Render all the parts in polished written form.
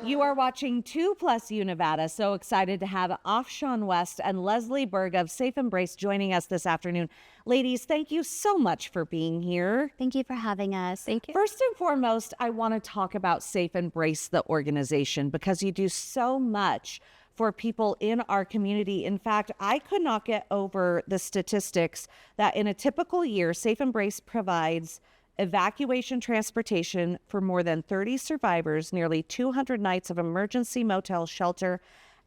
You are watching 2 Plus U Nevada. So excited to have Afshan West and Leslie Berg of Safe Embrace joining us this afternoon. Ladies, thank you so much for being here. Thank you for having us. Thank you. First and foremost, I want to talk about Safe Embrace, the organization, because you do so much for people in our community. In fact, I could not get over the statistics that in a typical year, Safe Embrace provides evacuation transportation for more than 30 survivors, nearly 200 nights of emergency motel shelter,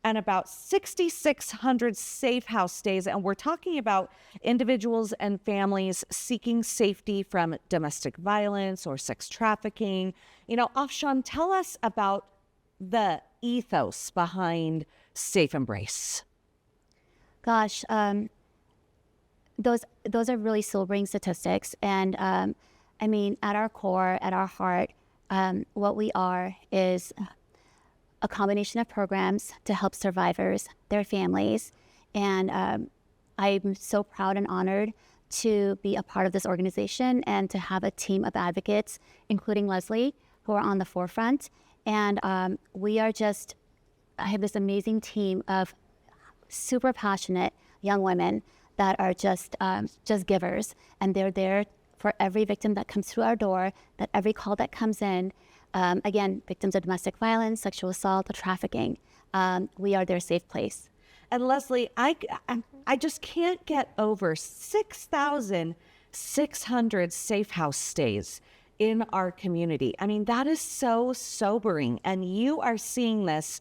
and about 6,600 safe house stays. And we're talking about individuals and families seeking safety from domestic violence or sex trafficking. You know, Afshan, tell us about the ethos behind Safe Embrace. Gosh, those are really sobering statistics. And I mean, at our core, at our heart, what we are is a combination of programs to help survivors, their families. And I'm so proud and honored to be a part of this organization and to have a team of advocates, including Leslie, who are on the forefront. And we are just, I have this amazing team of super passionate young women that are just givers. And they're there for every victim that comes through our door, that every call that comes in. Again, victims of domestic violence, sexual assault, or trafficking. We are their safe place. And Leslie, I just can't get over 6,600 safe house stays in our community. I mean, that is so sobering. And you are seeing this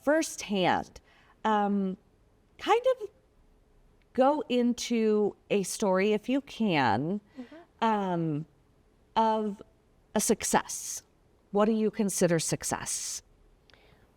firsthand. Kind of go into a story, if you can, of a success. What do you consider success?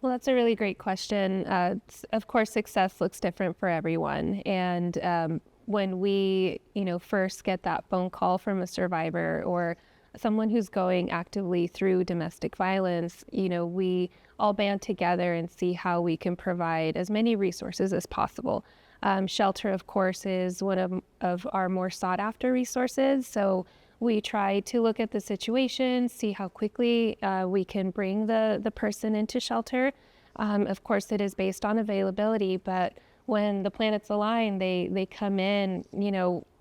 Well, that's a really great question. Of course, success looks different for everyone. And when we, first get that phone call from a survivor or someone who's going actively through domestic violence, we all band together and see how we can provide as many resources as possible. Shelter, of course, is one of our more sought after resources. So we try to look at the situation, see how quickly we can bring the person into shelter. Of course, it is based on availability, but when the planets align, they come in,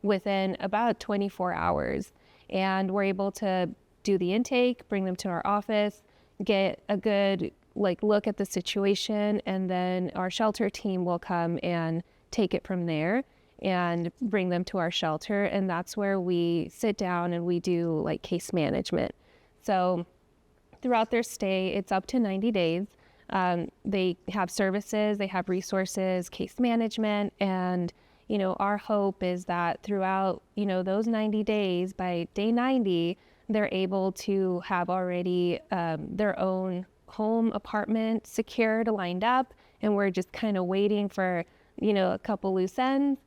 within about 24 hours. And we're able to do the intake, bring them to our office, get a good look at the situation, and then our shelter team will come and take it from there and bring them to our shelter. And that's where we sit down and we do case management. So throughout their stay, it's up to 90 days. They have services, they have resources, case management, and our hope is that throughout, those 90 days, by day 90, they're able to have already their own home, apartment secured, lined up, and we're just kind of waiting for, a couple loose ends.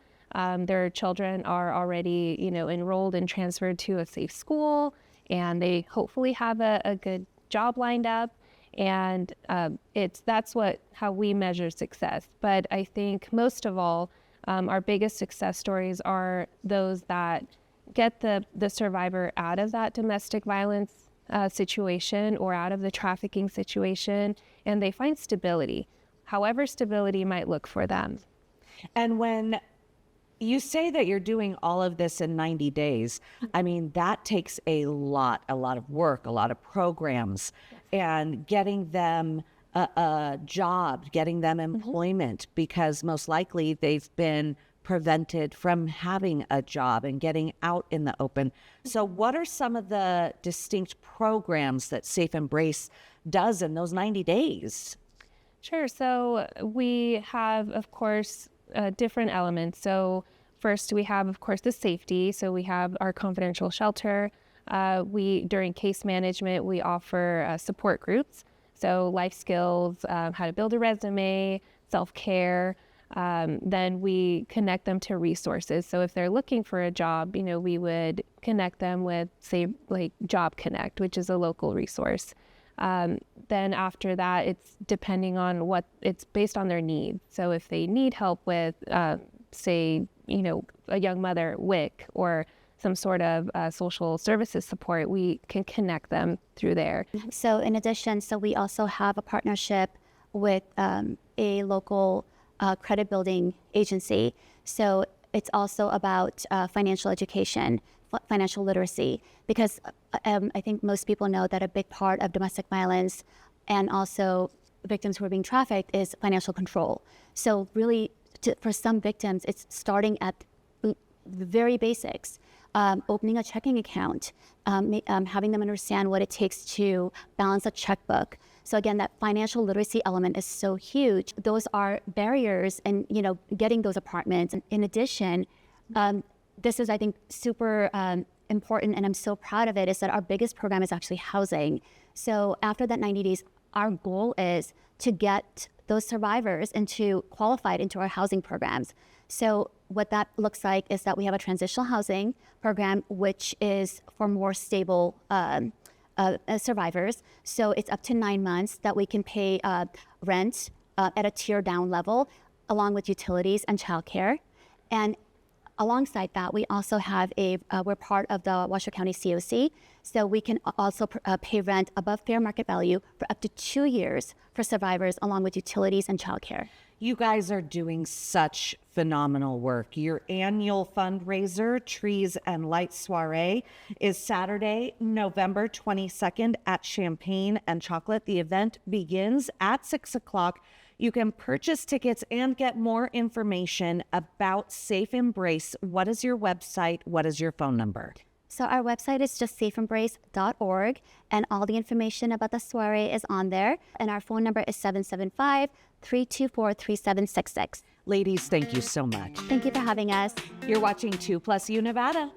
Their children are already, enrolled and transferred to a safe school, and they hopefully have a good job lined up. And that's how we measure success. But I think most of all, our biggest success stories are those that get the survivor out of that domestic violence situation or out of the trafficking situation, and they find stability, however stability might look for them. And when you say that you're doing all of this in 90 days, I mean, that takes a lot of work, a lot of programs, and getting them a job, getting them employment, because most likely they've been prevented from having a job and getting out in the open. So what are some of the distinct programs that Safe Embrace does in those 90 days? Sure. So we have, of course, different elements. So first we have, of course, the safety. So we have our confidential shelter. During case management, we offer support groups. So life skills, how to build a resume, self-care. Then we connect them to resources. So if they're looking for a job, we would connect them with, say, Job Connect, which is a local resource. Then after that, it's depending on it's based on their needs. So if they need help with, say, a young mother, WIC, or some sort of social services support, we can connect them through there. So in addition, we also have a partnership with a local credit building agency. So it's also about financial education, financial literacy, because I think most people know that a big part of domestic violence and also victims who are being trafficked is financial control. So really, for some victims, it's starting at the very basics. Opening a checking account, having them understand what it takes to balance a checkbook. So again, that financial literacy element is so huge. Those are barriers in, getting those apartments. In addition, this is, I think, super important, and I'm so proud of it, is that our biggest program is actually housing. So after that 90 days, our goal is to get those survivors qualified into our housing programs. So what that looks like is that we have a transitional housing program, which is for more stable survivors. So it's up to 9 months that we can pay rent at a tier down level, along with utilities and childcare. And alongside that, we also have we're part of the Washoe County COC, so we can also pay rent above fair market value for up to 2 years for survivors, along with utilities and childcare. You guys are doing such phenomenal work. Your annual fundraiser, Trees and Lights Soiree, is Saturday, November 22nd at Champagne and Chocolate. The event begins at 6 o'clock. You can purchase tickets and get more information about Safe Embrace. What is your website? What is your phone number? So our website is just safeembrace.org, and all the information about the soiree is on there. And our phone number is 775-324-3766. Ladies, thank you so much. Thank you for having us. You're watching 2+U Nevada.